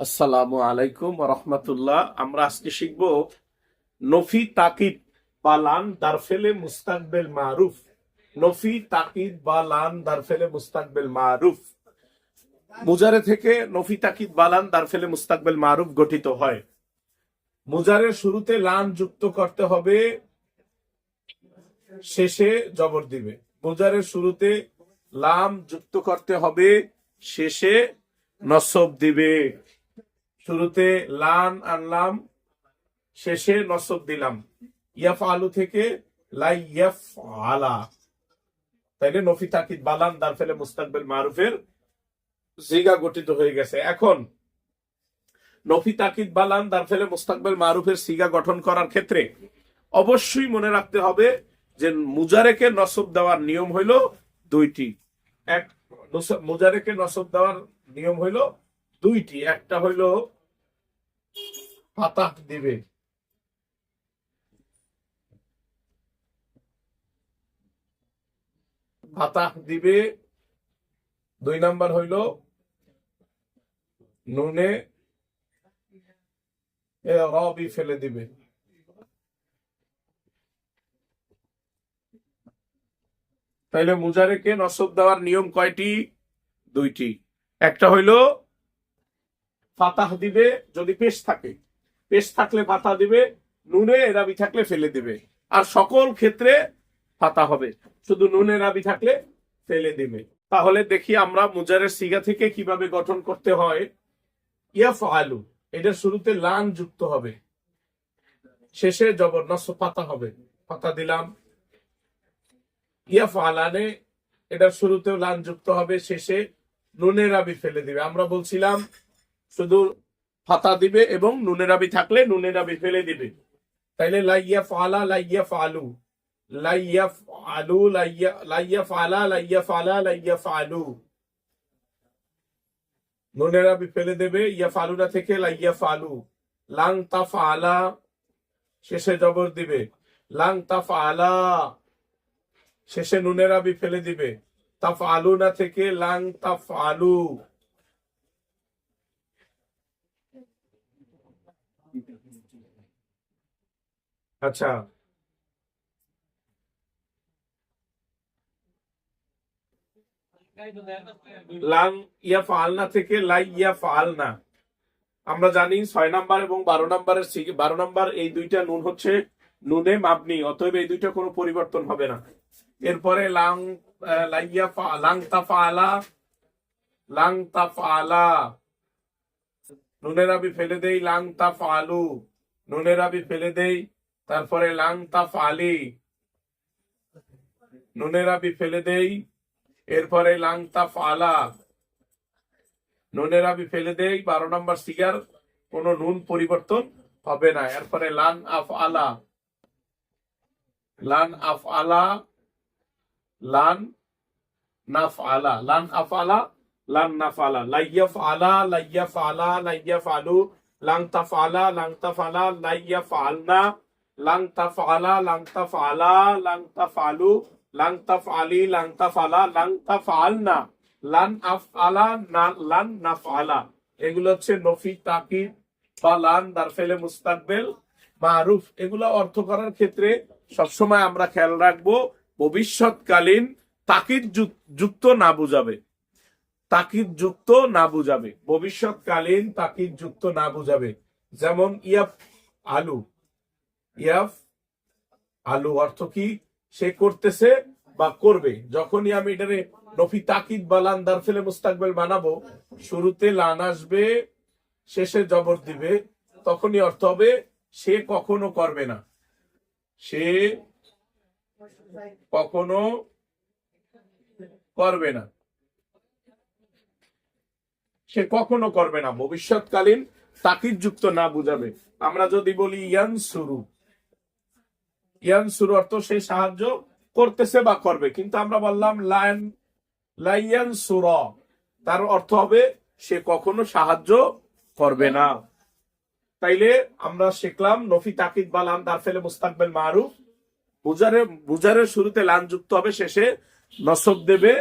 আসসালামু আলাইকুম রহমতুল্লাহ। আমরা আজকে শিখব নফি তাকিদ বা লান দারফেলে মুস্তাকবেল মারুফ। নফি তাকিদ বা লান দারফেলে মুস্তাকবেল মারুফ। মুজারে থেকে নফি তাকিদ বা লান দারফেলে মুস্তাকবেল মারুফ গঠিত হয়। মুজারের শুরুতে লান যুক্ত করতে হবে, শেষে জবর দিবে। মুজারের শুরুতে লাম যুক্ত করতে হবে, শেষে নসব দিবে। শুরুতে লান আনলাম, শেষে নসব দিলাম। ইয়াফ আলু থেকে লাই ইয়াফ আলা, তাইলে নফি তাকিদ বালান দারফেলে মুস্তাকবেল মারুফের জিগা গঠিত হয়ে গেছে। এখন নফি তাকিদ বালান দারফেলে মুস্তাকবেল মারুফের সিগা গঠন করার ক্ষেত্রে অবশ্যই মনে রাখতে হবে যে মুজারেকে নসব দেওয়ার নিয়ম হইল দুইটি। এক, মুজারেকে নসব দেওয়ার নিয়ম হইল দুইটি। একটা হইল ফাতাহ দিবে, ফাতাহ দিবে। দুই নাম্বার হইল নুনে রবি ফেলে দিবে। তাইলে মুজারেকে নসব দেওয়ার নিয়ম কয়টি? দুইটি। একটা হইল ফাতাহ দিবে যদি পেশ থাকে, পেশ থাকলে ফাতাহ দিবে, নুনে রাবি থাকলে ফেলে দিবে। আর সকল ক্ষেত্রে ফাতাহ হবে, শুধু নুনে রাবি থাকলে ফেলে দিবে। তাহলে দেখি আমরা মুজারের সিগা থেকে কিভাবে গঠন করতে হয়। ইয়াফআলু, এটার শুরুতে লান যুক্ত হবে, শেষে জবর নসব ফাতাহ হবে। ফাতাহ দিলাম। ইয়াফআলানে, এটার শুরুতেও লান যুক্ত হবে, শেষে নুনে রাবি ফেলে দিবে। আমরা বলছিলাম শুধু ফাতা দিবে এবং নুনে রাবি থাকলে নুনে রাবি ফেলে দিবে। তাইলে লাইয়া ফালা লাইয়া ফালু, লাইয়া আলু লাইয়া ফালা লাইয়া ফালা লাইয়া ফালু, নুনে রাবি ফেলে দেবে। ইয়া ফালুনা থেকে লাইয়া ফালু। লাং তাফআলা, শেষে জবর দিবে। লাং তাফআলা, শেষে নুনে রাবি ফেলে দিবে। তাফআলুনা থেকে লাং তাফআলু। আচ্ছা, লাং ইয়া ফালনা থেকে লাই ইয়া ফালনা। আমরা জানি 6 নাম্বার এবং 12 নাম্বারের 12 নাম্বার এই দুইটা নুন হচ্ছে নুনে মাবনি, অতএব এই দুইটা কোনো পরিবর্তন হবে না। এরপরে লাং লাইয়া লাং তাফআলা, লাং তাফআলা, নুনের রাবি ফেলে দেই, লাং তাফআলু, নুনের রাবি ফেলে দেই। তারপরে লাং তাফআলি, নুনের রাবি ফেলে দেই। এরপরে লাং তাফআলা, নুনের রাবি ফেলে দেই। 12 নম্বর সিগার কোন নুন পরিবর্তন হবে না। এরপরে লান আফআলা, লান আফআলা, লান নাফআলা, লান আফআলা, লান নাফআলা, লাইয়াফআলা লাইয়াফআলা লাইয়াফআলু, লাং তাফআলা লাং তাফআলা লাইয়াফআলনা, লাং তাফআলা লাং তাফআলা লাং তাফআলু, লাং তাফআলি লাং তাফআলা লাং তাফআলনা, লান আফআলা না লান নাফআলা। এগুলো হচ্ছে নফি তাকিদ বা লান দারফেলে মুস্তাকবেল মারুফ। এগুলো অর্থ করার ক্ষেত্রে সবসময় আমরা খেয়াল রাখবো ভবিষ্যৎকালীন তাকিদ যুক্ত না বুঝাবে, তাকিদ যুক্ত না বুঝাবে, ভবিষ্যৎকালীন তাকিদ যুক্ত না বুঝাবে। যেমন ইয়াফ আলু, ইয়াফ আলু অর্থ কি? সে করতেছে বা করবে। যখনই আমি এটারে নফি তাকিদ বা লান দারফেলে মুস্তাকবেল বানাবো, শুরুতে লান আসবে, শেষে জবর দিবে, তখনই অর্থ হবে সে কখনো করবে না, সে কখনো করবে না, সে কখনো করবে না। ভবিষ্যৎকালীন তাকিদ যুক্ত না বুঝাবে। আমরা যদি বলি ইয়ানসুরু, ইয়ানসুরু অর্থ সে সাহায্য করতেছে বা করবে, কিন্তু আমরা বললাম লান লাইয়ানসুরা, তার অর্থ হবে সে কখনো সাহায্য করবে না। তাইলে আমরা শিখলাম নফি তাকিদ বা লান দারফেলে মুস্তাকবেল মারুফ। বুজারের শুরুতে লান যুক্ত হবে, শেষে নসব দেবে।